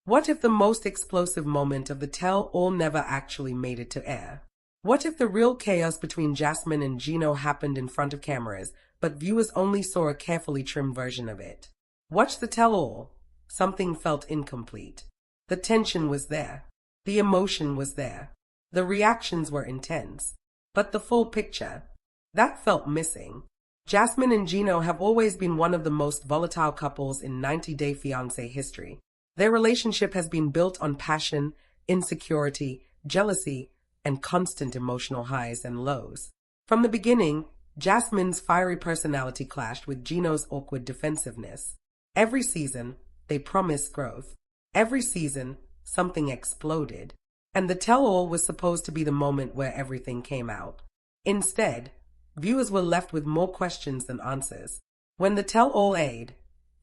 What if the most explosive moment of the tell-all never actually made it to air? What if the real chaos between Jasmine and Gino happened in front of cameras, but viewers only saw a carefully trimmed version of it? Watch the tell-all. Something felt incomplete. The tension was there. The emotion was there. The reactions were intense. But the full picture, that felt missing. Jasmine and Gino have always been one of the most volatile couples in 90 Day Fiancé history. Their relationship has been built on passion, insecurity, jealousy, and constant emotional highs and lows. From the beginning, Jasmine's fiery personality clashed with Gino's awkward defensiveness. Every season, they promised growth. Every season, something exploded. And the tell-all was supposed to be the moment where everything came out. Instead, viewers were left with more questions than answers. When the tell-all aired,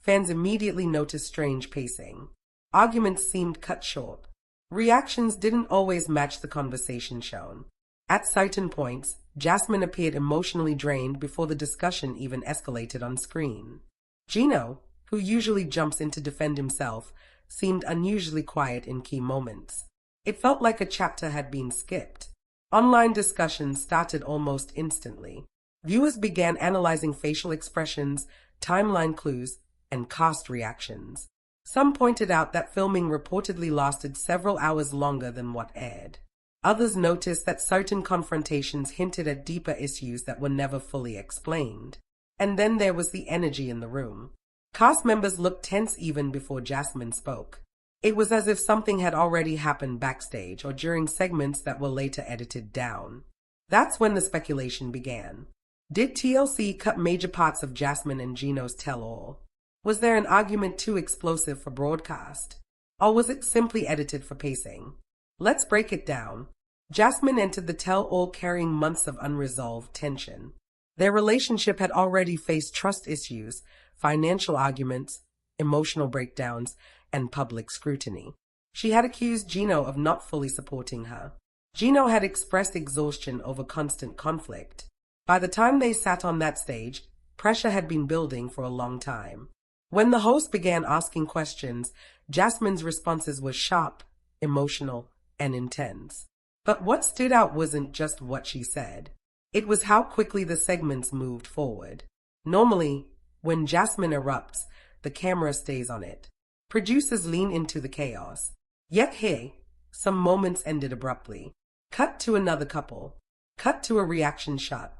fans immediately noticed strange pacing. Arguments seemed cut short. Reactions didn't always match the conversation shown. At certain points, Jasmine appeared emotionally drained before the discussion even escalated on screen. Gino, who usually jumps in to defend himself, seemed unusually quiet in key moments. It felt like a chapter had been skipped. Online discussions started almost instantly. Viewers began analyzing facial expressions, timeline clues, and cast reactions. Some pointed out that filming reportedly lasted several hours longer than what aired. Others noticed that certain confrontations hinted at deeper issues that were never fully explained. And then there was the energy in the room. Cast members looked tense even before Jasmine spoke. It was as if something had already happened backstage or during segments that were later edited down. That's when the speculation began. Did TLC cut major parts of Jasmine and Gino's tell-all? Was there an argument too explosive for broadcast? Or was it simply edited for pacing? Let's break it down. Jasmine entered the tell-all carrying months of unresolved tension. Their relationship had already faced trust issues, financial arguments, emotional breakdowns, and public scrutiny. She had accused Gino of not fully supporting her. Gino had expressed exhaustion over constant conflict. By the time they sat on that stage, pressure had been building for a long time. When the host began asking questions, Jasmine's responses were sharp, emotional, and intense. But what stood out wasn't just what she said. It was how quickly the segments moved forward. Normally, when Jasmine erupts, the camera stays on it. Producers lean into the chaos. Yet here, some moments ended abruptly. Cut to another couple. Cut to a reaction shot.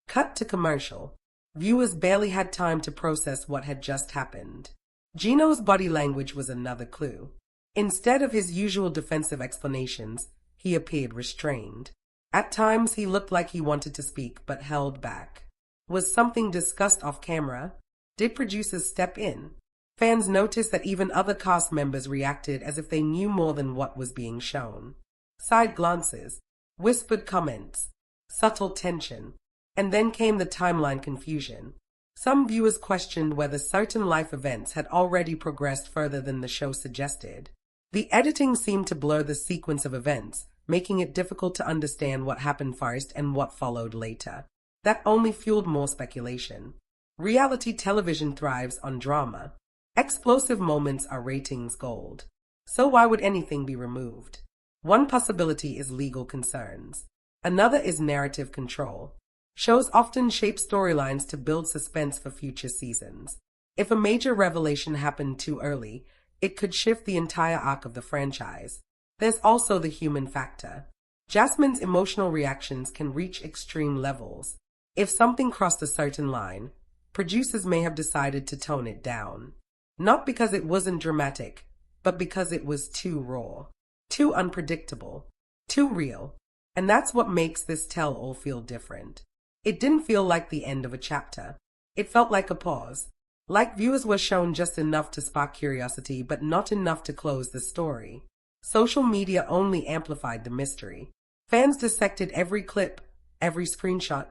Cut to commercial. Viewers barely had time to process what had just happened. Gino's body language was another clue. Instead of his usual defensive explanations, he appeared restrained. At times he looked like he wanted to speak but held back. Was something discussed off camera? Did producers step in? Fans noticed that even other cast members reacted as if they knew more than what was being shown. Side glances, whispered comments, subtle tension. And then came the timeline confusion. Some viewers questioned whether certain life events had already progressed further than the show suggested. The editing seemed to blur the sequence of events, making it difficult to understand what happened first and what followed later. That only fueled more speculation. Reality television thrives on drama. Explosive moments are ratings gold. So why would anything be removed? One possibility is legal concerns. Another is narrative control. Shows often shape storylines to build suspense for future seasons. If a major revelation happened too early, it could shift the entire arc of the franchise. There's also the human factor. Jasmine's emotional reactions can reach extreme levels. If something crossed a certain line, producers may have decided to tone it down. Not because it wasn't dramatic, but because it was too raw, too unpredictable, too real. And that's what makes this tell-all feel different. It didn't feel like the end of a chapter. It felt like a pause. Like viewers were shown just enough to spark curiosity, but not enough to close the story. Social media only amplified the mystery. Fans dissected every clip, every screenshot,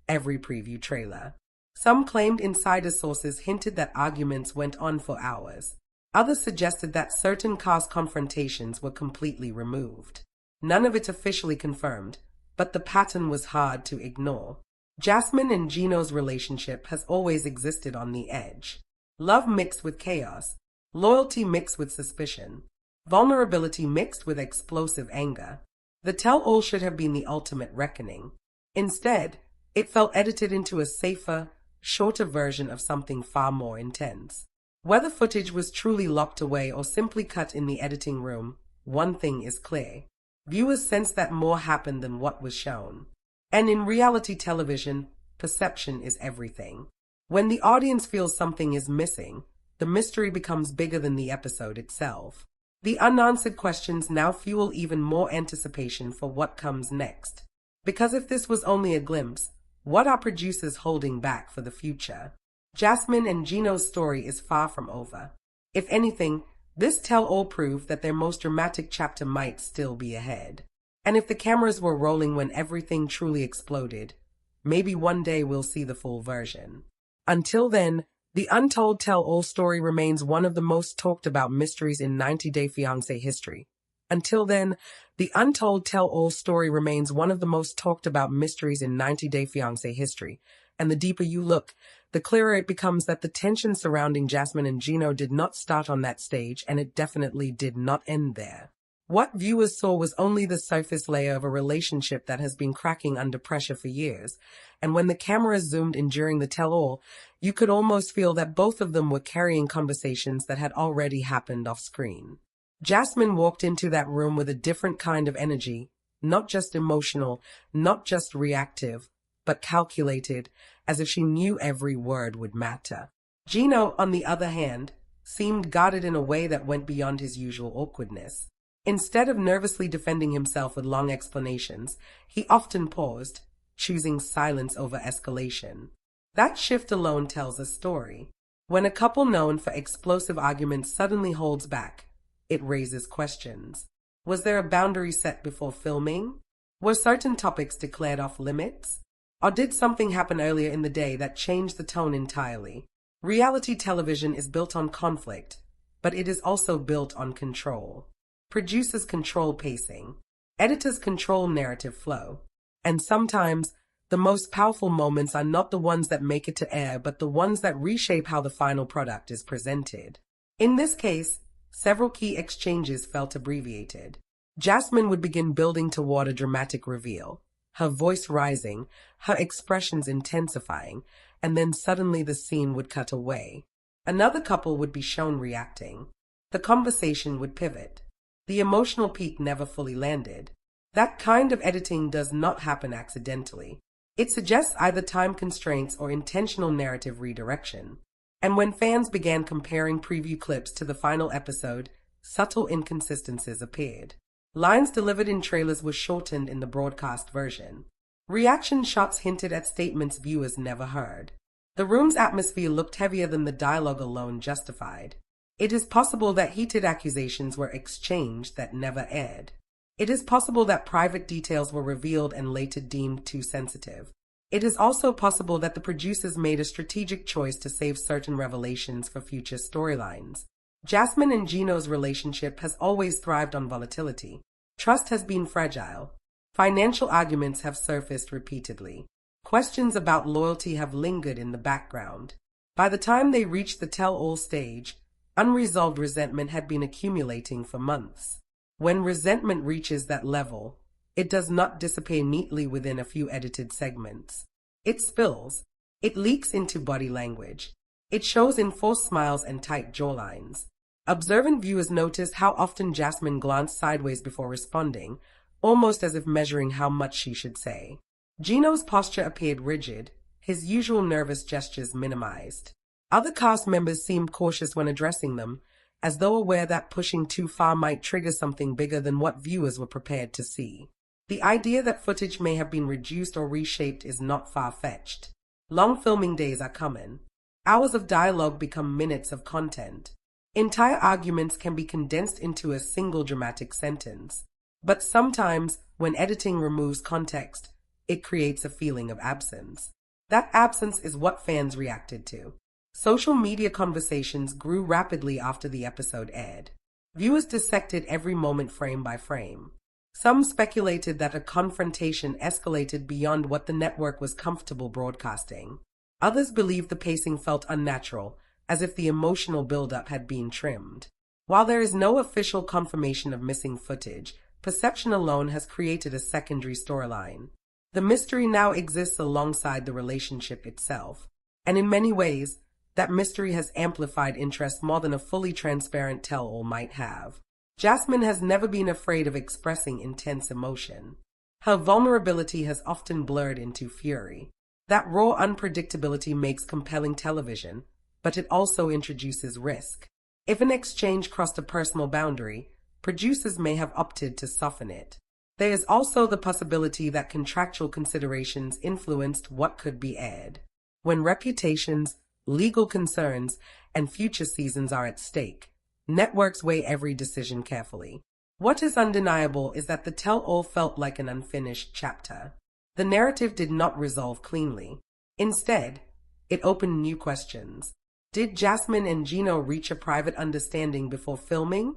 every preview trailer. Some claimed insider sources hinted that arguments went on for hours. Others suggested that certain cast confrontations were completely removed. None of it officially confirmed, but the pattern was hard to ignore. Jasmine and Gino's relationship has always existed on the edge. Love mixed with chaos, loyalty mixed with suspicion. vulnerability mixed with explosive anger. The tell-all should have been the ultimate reckoning. Instead, it felt edited into a safer, shorter version of something far more intense. Whether footage was truly locked away or simply cut in the editing room, one thing is clear. Viewers sensed that more happened than what was shown. And in reality television, perception is everything. When the audience feels something is missing, the mystery becomes bigger than the episode itself. The unanswered questions now fuel even more anticipation for what comes next. Because if this was only a glimpse, what are producers holding back for the future? Jasmine and Gino's story is far from over. If anything, this tell-all proved that their most dramatic chapter might still be ahead. And if the cameras were rolling when everything truly exploded, maybe one day we'll see the full version. Until then, the Untold tell-all story remains one of the most talked about mysteries in 90-Day Fiancé history. Until then, the Untold tell-all story remains one of the most talked about mysteries in 90-Day Fiancé history. And the deeper you look, the clearer it becomes that the tension surrounding Jasmine and Gino did not start on that stage, and it definitely did not end there. What viewers saw was only the surface layer of a relationship that has been cracking under pressure for years, and when the cameras zoomed in during the tell-all, you could almost feel that both of them were carrying conversations that had already happened off-screen. Jasmine walked into that room with a different kind of energy, not just emotional, not just reactive, but calculated, as if she knew every word would matter. Gino, on the other hand, seemed guarded in a way that went beyond his usual awkwardness. Instead of nervously defending himself with long explanations, he often paused, choosing silence over escalation. That shift alone tells a story. When a couple known for explosive arguments suddenly holds back, it raises questions. Was there a boundary set before filming? Were certain topics declared off limits? Or did something happen earlier in the day that changed the tone entirely? Reality television is built on conflict, but it is also built on control. Producers control pacing. Editors control narrative flow. And sometimes, the most powerful moments are not the ones that make it to air, but the ones that reshape how the final product is presented. In this case, several key exchanges felt abbreviated. Jasmine would begin building toward a dramatic reveal, her voice rising, her expressions intensifying, and then suddenly the scene would cut away. Another couple would be shown reacting. The conversation would pivot. The emotional peak never fully landed. That kind of editing does not happen accidentally. It suggests either time constraints or intentional narrative redirection. And when fans began comparing preview clips to the final episode, subtle inconsistencies appeared. Lines delivered in trailers were shortened in the broadcast version. Reaction shots hinted at statements viewers never heard. The room's atmosphere looked heavier than the dialogue alone justified. It is possible that heated accusations were exchanged that never aired. It is possible that private details were revealed and later deemed too sensitive. It is also possible that the producers made a strategic choice to save certain revelations for future storylines. Jasmine and Gino's relationship has always thrived on volatility. Trust has been fragile. Financial arguments have surfaced repeatedly. Questions about loyalty have lingered in the background. By the time they reached the tell-all stage, unresolved resentment had been accumulating for months. When resentment reaches that level, it does not disappear neatly within a few edited segments. It spills. It leaks into body language. It shows in forced smiles and tight jawlines. Observant viewers noticed how often Jasmine glanced sideways before responding, almost as if measuring how much she should say. Gino's posture appeared rigid, his usual nervous gestures minimized. Other cast members seemed cautious when addressing them, as though aware that pushing too far might trigger something bigger than what viewers were prepared to see. The idea that footage may have been reduced or reshaped is not far-fetched. Long filming days are common. Hours of dialogue become minutes of content. Entire arguments can be condensed into a single dramatic sentence. But sometimes, when editing removes context, it creates a feeling of absence. That absence is what fans reacted to. Social media conversations grew rapidly after the episode aired. Viewers dissected every moment frame by frame. Some speculated that a confrontation escalated beyond what the network was comfortable broadcasting. Others believed the pacing felt unnatural, as if the emotional buildup had been trimmed. While there is no official confirmation of missing footage, perception alone has created a secondary storyline. The mystery now exists alongside the relationship itself, and in many ways, that mystery has amplified interest more than a fully transparent tell-all might have. Jasmine has never been afraid of expressing intense emotion. Her vulnerability has often blurred into fury. That raw unpredictability makes compelling television, but it also introduces risk. If an exchange crossed a personal boundary, producers may have opted to soften it. There is also the possibility that contractual considerations influenced what could be aired. When reputations, legal concerns, and future seasons are at stake, networks weigh every decision carefully. What is undeniable is that the tell-all felt like an unfinished chapter. The narrative did not resolve cleanly. Instead, it opened new questions. Did Jasmine and Gino reach a private understanding before filming?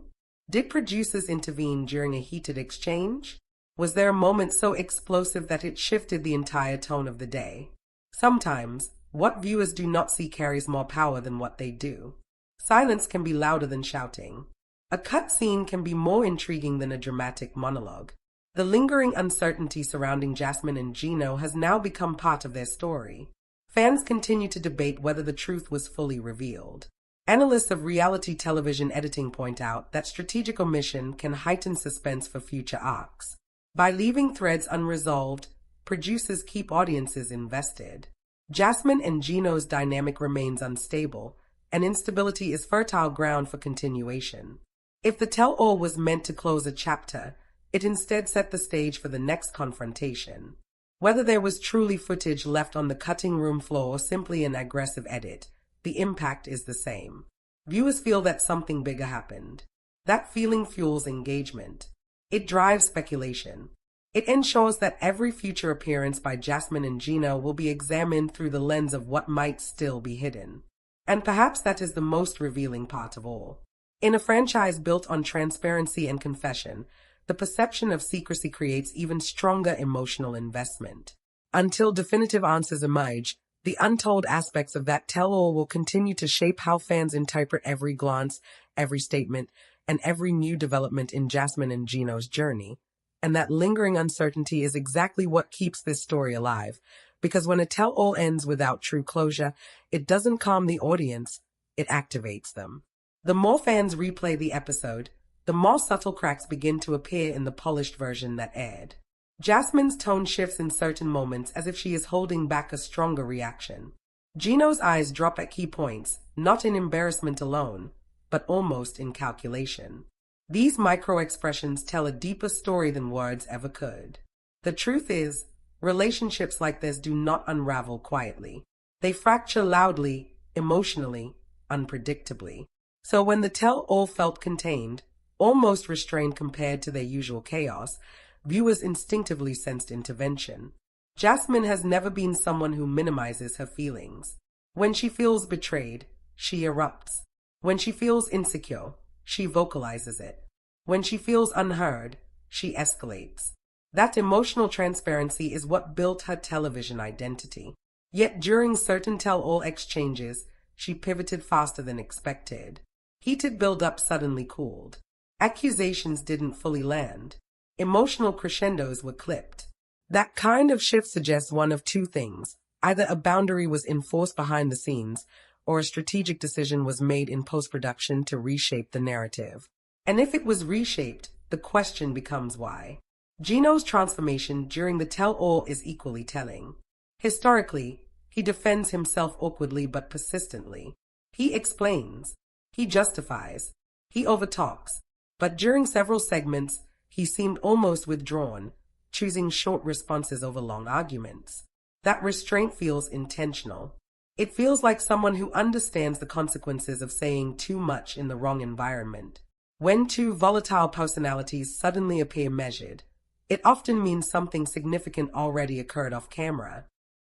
Did producers intervene during a heated exchange? Was there a moment so explosive that it shifted the entire tone of the day? Sometimes, what viewers do not see carries more power than what they do. Silence can be louder than shouting. A cut scene can be more intriguing than a dramatic monologue. The lingering uncertainty surrounding Jasmine and Gino has now become part of their story. Fans continue to debate whether the truth was fully revealed. Analysts of reality television editing point out that strategic omission can heighten suspense for future arcs. By leaving threads unresolved, producers keep audiences invested. Jasmine and Gino's dynamic remains unstable, and instability is fertile ground for continuation. If the tell-all was meant to close a chapter, it instead set the stage for the next confrontation. Whether there was truly footage left on the cutting room floor or simply an aggressive edit, the impact is the same. Viewers feel that something bigger happened. That feeling fuels engagement. It drives speculation. It ensures that every future appearance by Jasmine and Gino will be examined through the lens of what might still be hidden. And perhaps that is the most revealing part of all. In a franchise built on transparency and confession, the perception of secrecy creates even stronger emotional investment. Until definitive answers emerge, the untold aspects of that tell-all will continue to shape how fans interpret every glance, every statement, and every new development in Jasmine and Gino's journey. And that lingering uncertainty is exactly what keeps this story alive, because when a tell-all ends without true closure, it doesn't calm the audience, it activates them. The more fans replay the episode, the more subtle cracks begin to appear in the polished version that aired. Jasmine's tone shifts in certain moments as if she is holding back a stronger reaction. Gino's eyes drop at key points, not in embarrassment alone, but almost in calculation. These micro-expressions tell a deeper story than words ever could. The truth is, relationships like this do not unravel quietly. They fracture loudly, emotionally, unpredictably. So when the tell-all felt contained, almost restrained compared to their usual chaos, viewers instinctively sensed intervention. Jasmine has never been someone who minimizes her feelings. When she feels betrayed, she erupts. When she feels insecure, she vocalizes it. When she feels unheard, she escalates. That emotional transparency is what built her television identity. Yet during certain tell-all exchanges, she pivoted faster than expected. Heated build-up suddenly cooled. Accusations didn't fully land. Emotional crescendos were clipped. That kind of shift suggests one of two things. Either a boundary was enforced behind the scenes, or a strategic decision was made in post-production to reshape the narrative. And if it was reshaped, the question becomes why. Gino's transformation during the tell-all is equally telling. Historically, he defends himself awkwardly but persistently. He explains. He justifies. He overtalks. But during several segments, he seemed almost withdrawn, choosing short responses over long arguments. That restraint feels intentional. It feels like someone who understands the consequences of saying too much in the wrong environment. When two volatile personalities suddenly appear measured, it often means something significant already occurred off camera.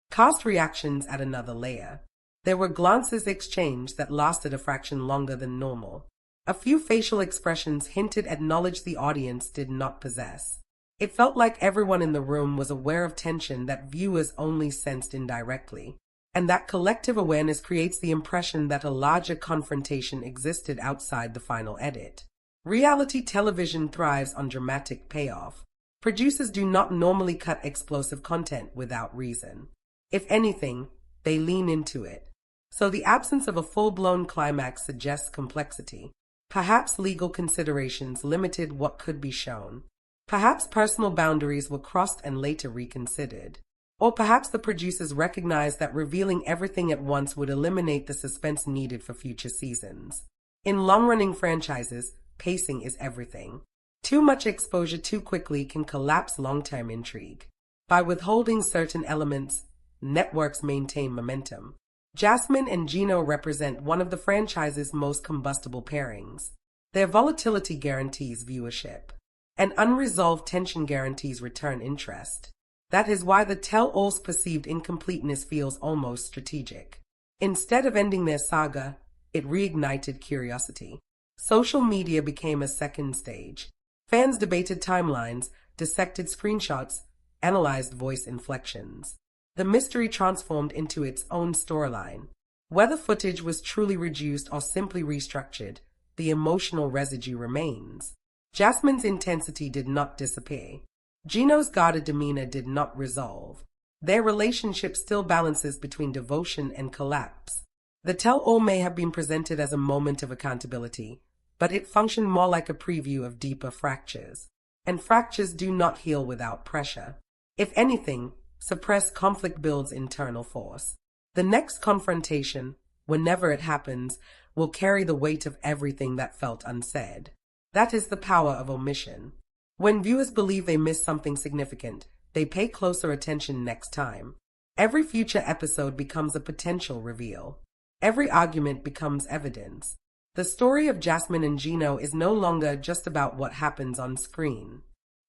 Cast reactions add another layer. There were glances exchanged that lasted a fraction longer than normal. A few facial expressions hinted at knowledge the audience did not possess. It felt like everyone in the room was aware of tension that viewers only sensed indirectly. and that collective awareness creates the impression that a larger confrontation existed outside the final edit. Reality television thrives on dramatic payoff. Producers do not normally cut explosive content without reason. If anything, they lean into it. So the absence of a full-blown climax suggests complexity. Perhaps legal considerations limited what could be shown. Perhaps personal boundaries were crossed and later reconsidered. Or perhaps the producers recognized that revealing everything at once would eliminate the suspense needed for future seasons. In long-running franchises, pacing is everything. Too much exposure too quickly can collapse long-term intrigue. By withholding certain elements, networks maintain momentum. Jasmine and Gino represent one of the franchise's most combustible pairings. Their volatility guarantees viewership, and unresolved tension guarantees return interest. That is why the tell-all's perceived incompleteness feels almost strategic. Instead of ending their saga, it reignited curiosity. Social media became a second stage. Fans debated timelines, dissected screenshots, analyzed voice inflections. The mystery transformed into its own storyline. Whether footage was truly reduced or simply restructured, the emotional residue remains. Jasmine's intensity did not disappear. Gino's guarded demeanor did not resolve. Their relationship still balances between devotion and collapse. The tell-all may have been presented as a moment of accountability, but it functioned more like a preview of deeper fractures. And fractures do not heal without pressure. If anything, suppressed conflict builds internal force. The next confrontation, whenever it happens, will carry the weight of everything that felt unsaid. That is the power of omission. When viewers believe they missed something significant, they pay closer attention next time. Every future episode becomes a potential reveal. Every argument becomes evidence. The story of Jasmine and Gino is no longer just about what happens on screen.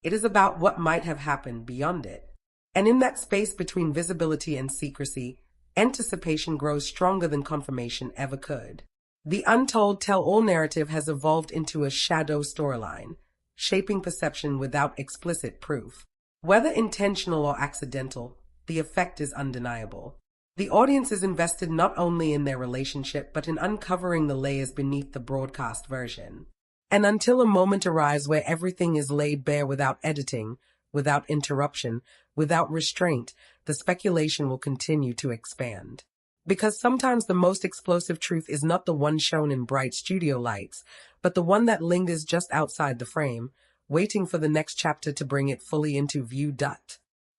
It is about what might have happened beyond it. And in that space between visibility and secrecy, anticipation grows stronger than confirmation ever could. The Untold tell-all narrative has evolved into a shadow storyline, shaping perception without explicit proof. Whether intentional or accidental, the effect is undeniable. The audience is invested not only in their relationship but in uncovering the layers beneath the broadcast version. And until a moment arrives where everything is laid bare without editing, without interruption, without restraint, the speculation will continue to expand. Because sometimes the most explosive truth is not the one shown in bright studio lights, but the one that lingers just outside the frame, waiting for the next chapter to bring it fully into view.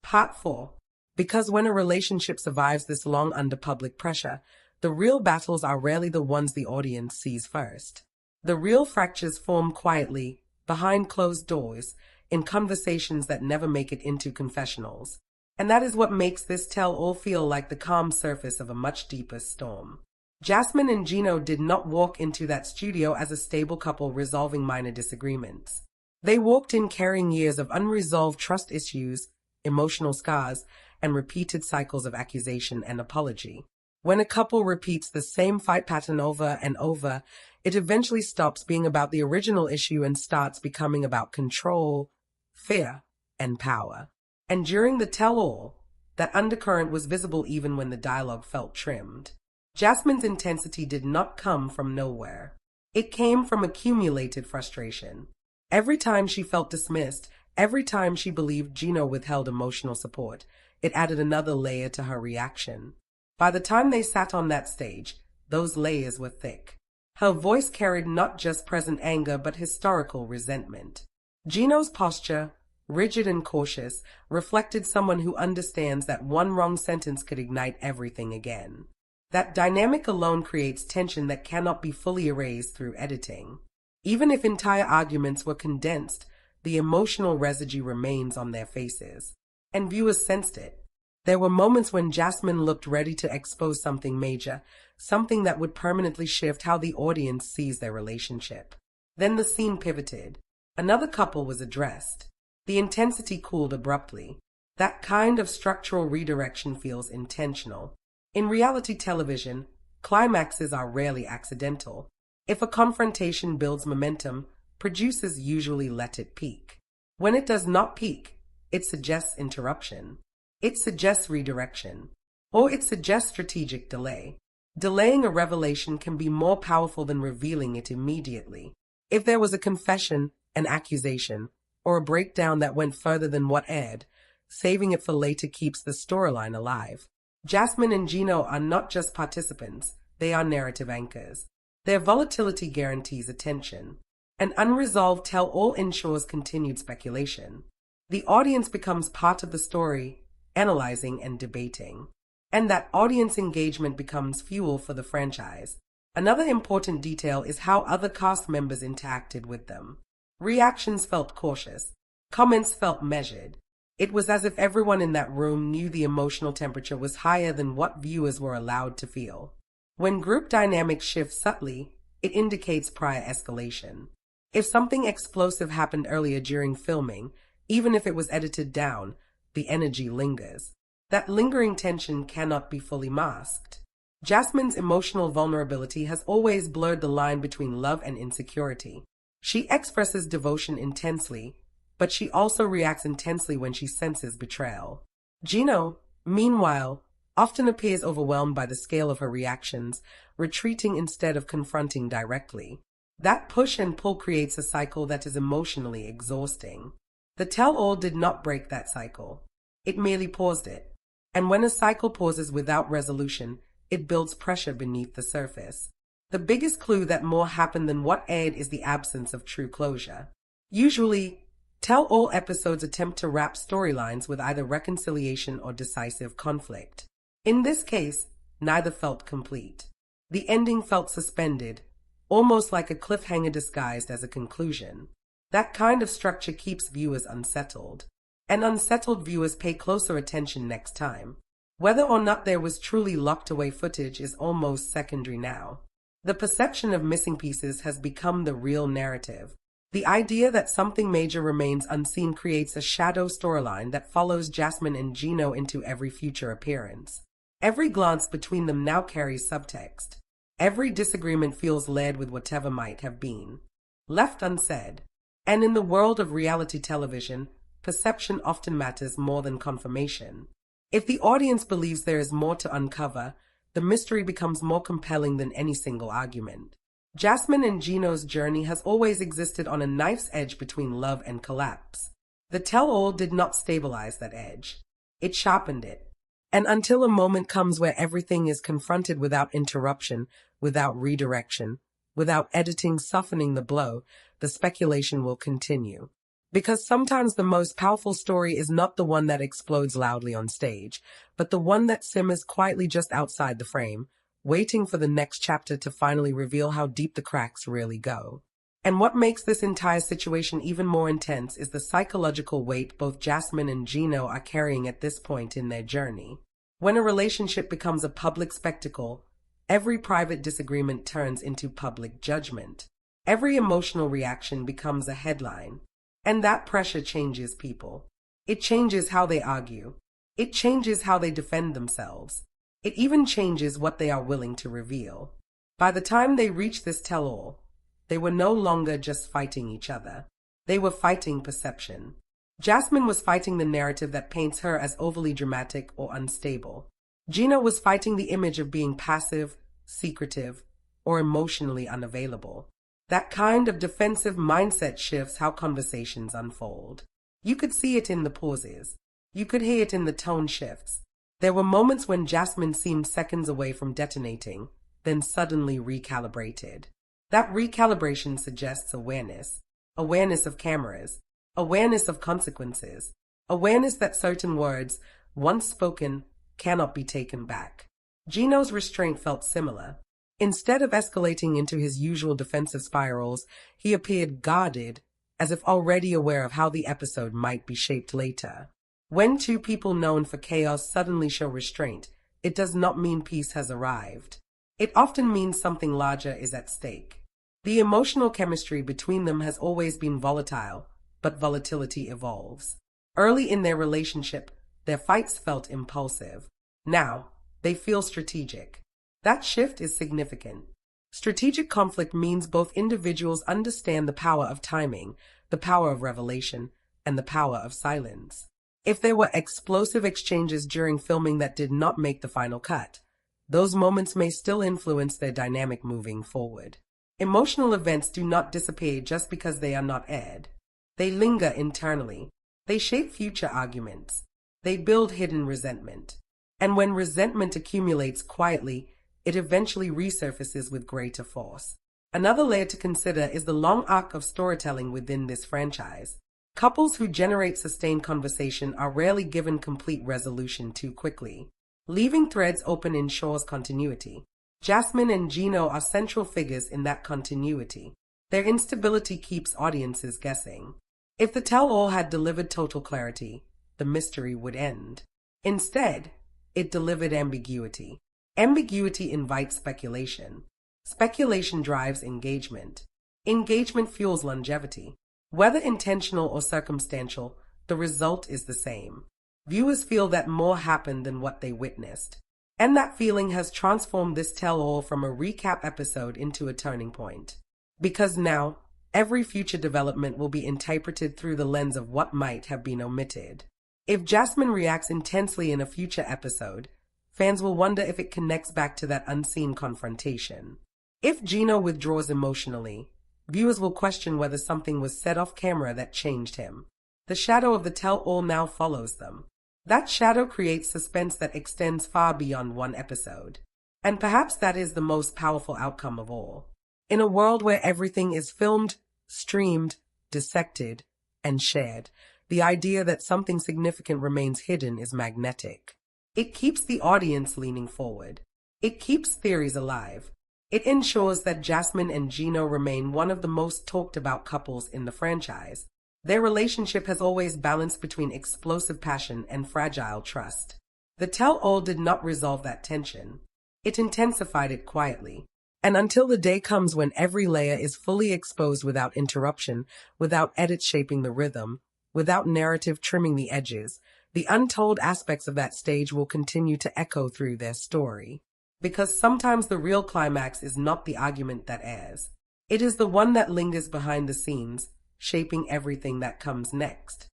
Part 4. Because when a relationship survives this long under public pressure, the real battles are rarely the ones the audience sees first. The real fractures form quietly, behind closed doors, in conversations that never make it into confessionals. And that is what makes this tell-all feel like the calm surface of a much deeper storm. Jasmine and Gino did not walk into that studio as a stable couple resolving minor disagreements. They walked in carrying years of unresolved trust issues, emotional scars, and repeated cycles of accusation and apology. When a couple repeats the same fight pattern over and over, it eventually stops being about the original issue and starts becoming about control, fear, and power. And during the tell-all, that undercurrent was visible even when the dialogue felt trimmed. Jasmine's intensity did not come from nowhere. It came from accumulated frustration. Every time she felt dismissed, every time she believed Gino withheld emotional support, it added another layer to her reaction. By the time they sat on that stage, those layers were thick. Her voice carried not just present anger but historical resentment. Gino's posture, rigid and cautious, reflected someone who understands that one wrong sentence could ignite everything again. That dynamic alone creates tension that cannot be fully erased through editing. Even if entire arguments were condensed, the emotional residue remains on their faces. And viewers sensed it. There were moments when Jasmine looked ready to expose something major, something that would permanently shift how the audience sees their relationship. Then the scene pivoted. Another couple was addressed. The intensity cooled abruptly. That kind of structural redirection feels intentional. In reality television, climaxes are rarely accidental. If a confrontation builds momentum, producers usually let it peak. When it does not peak, it suggests interruption. It suggests redirection. or it suggests strategic delay. Delaying a revelation can be more powerful than revealing it immediately. If there was a confession, an accusation, or a breakdown that went further than what aired, saving it for later keeps the storyline alive. Jasmine and Gino are not just participants, they are narrative anchors. Their volatility guarantees attention. An unresolved tell-all ensures continued speculation. The audience becomes part of the story, analyzing and debating. And that audience engagement becomes fuel for the franchise. Another important detail is how other cast members interacted with them. Reactions felt cautious. Comments felt measured. It was as if everyone in that room knew the emotional temperature was higher than what viewers were allowed to feel. When group dynamics shift subtly, it indicates prior escalation. If something explosive happened earlier during filming, even if it was edited down, the energy lingers. That lingering tension cannot be fully masked. Jasmine's emotional vulnerability has always blurred the line between love and insecurity. She expresses devotion intensely, but she also reacts intensely when she senses betrayal. Gino, meanwhile, often appears overwhelmed by the scale of her reactions, retreating instead of confronting directly. That push and pull creates a cycle that is emotionally exhausting. The tell-all did not break that cycle. It merely paused it. And when a cycle pauses without resolution, it builds pressure beneath the surface. The biggest clue that more happened than what aired is the absence of true closure. Usually, tell-all episodes attempt to wrap storylines with either reconciliation or decisive conflict. In this case, neither felt complete. The ending felt suspended, almost like a cliffhanger disguised as a conclusion. That kind of structure keeps viewers unsettled. And unsettled viewers pay closer attention next time. Whether or not there was truly locked away footage is almost secondary now. The perception of missing pieces has become the real narrative. The idea that something major remains unseen creates a shadow storyline that follows Jasmine and Gino into every future appearance. Every glance between them now carries subtext. Every disagreement feels layered with whatever might have been left unsaid. And in the world of reality television, perception often matters more than confirmation. If the audience believes there is more to uncover, the mystery becomes more compelling than any single argument. Jasmine and Gino's journey has always existed on a knife's edge between love and collapse. The tell-all did not stabilize that edge. It sharpened it. And until a moment comes where everything is confronted without interruption, without redirection, without editing softening the blow, the speculation will continue. Because sometimes the most powerful story is not the one that explodes loudly on stage, but the one that simmers quietly just outside the frame, waiting for the next chapter to finally reveal how deep the cracks really go. And what makes this entire situation even more intense is the psychological weight both Jasmine and Gino are carrying at this point in their journey. When a relationship becomes a public spectacle, every private disagreement turns into public judgment. Every emotional reaction becomes a headline. And that pressure changes people. It changes how they argue. It changes how they defend themselves. It even changes what they are willing to reveal. By the time they reach this tell-all, they were no longer just fighting each other. They were fighting perception. Jasmine was fighting the narrative that paints her as overly dramatic or unstable. Gino was fighting the image of being passive, secretive, or emotionally unavailable. That kind of defensive mindset shifts how conversations unfold. You could see it in the pauses. You could hear it in the tone shifts. There were moments when Jasmine seemed seconds away from detonating, then suddenly recalibrated. That recalibration suggests awareness. Awareness of cameras. Awareness of consequences. Awareness that certain words, once spoken, cannot be taken back. Gino's restraint felt similar. Instead of escalating into his usual defensive spirals, he appeared guarded, as if already aware of how the episode might be shaped later. When two people known for chaos suddenly show restraint, it does not mean peace has arrived. It often means something larger is at stake. The emotional chemistry between them has always been volatile, but volatility evolves. Early in their relationship, their fights felt impulsive. Now, they feel strategic. That shift is significant. Strategic conflict means both individuals understand the power of timing, the power of revelation, and the power of silence. If there were explosive exchanges during filming that did not make the final cut, those moments may still influence their dynamic moving forward. Emotional events do not disappear just because they are not aired. They linger internally. They shape future arguments. They build hidden resentment. And when resentment accumulates quietly, it eventually resurfaces with greater force. Another layer to consider is the long arc of storytelling within this franchise. Couples who generate sustained conversation are rarely given complete resolution too quickly. Leaving threads open ensures continuity. Jasmine and Gino are central figures in that continuity. Their instability keeps audiences guessing. If the tell-all had delivered total clarity, the mystery would end. Instead, it delivered ambiguity. Ambiguity invites speculation. Speculation drives engagement. Engagement fuels longevity. Whether intentional or circumstantial, the result is the same. Viewers feel that more happened than what they witnessed. And that feeling has transformed this tell-all from a recap episode into a turning point. Because now, every future development will be interpreted through the lens of what might have been omitted. If Jasmine reacts intensely in a future episode, fans will wonder if it connects back to that unseen confrontation. If Gino withdraws emotionally, viewers will question whether something was said off camera that changed him. The shadow of the tell-all now follows them. That shadow creates suspense that extends far beyond one episode. And perhaps that is the most powerful outcome of all. In a world where everything is filmed, streamed, dissected, and shared, the idea that something significant remains hidden is magnetic. It keeps the audience leaning forward. It keeps theories alive. It ensures that Jasmine and Gino remain one of the most talked about couples in the franchise. Their relationship has always balanced between explosive passion and fragile trust. The tell-all did not resolve that tension. It intensified it quietly. And until the day comes when every layer is fully exposed without interruption, without edits shaping the rhythm, without narrative trimming the edges, the untold aspects of that stage will continue to echo through their story. Because sometimes the real climax is not the argument that airs. It is the one that lingers behind the scenes, shaping everything that comes next.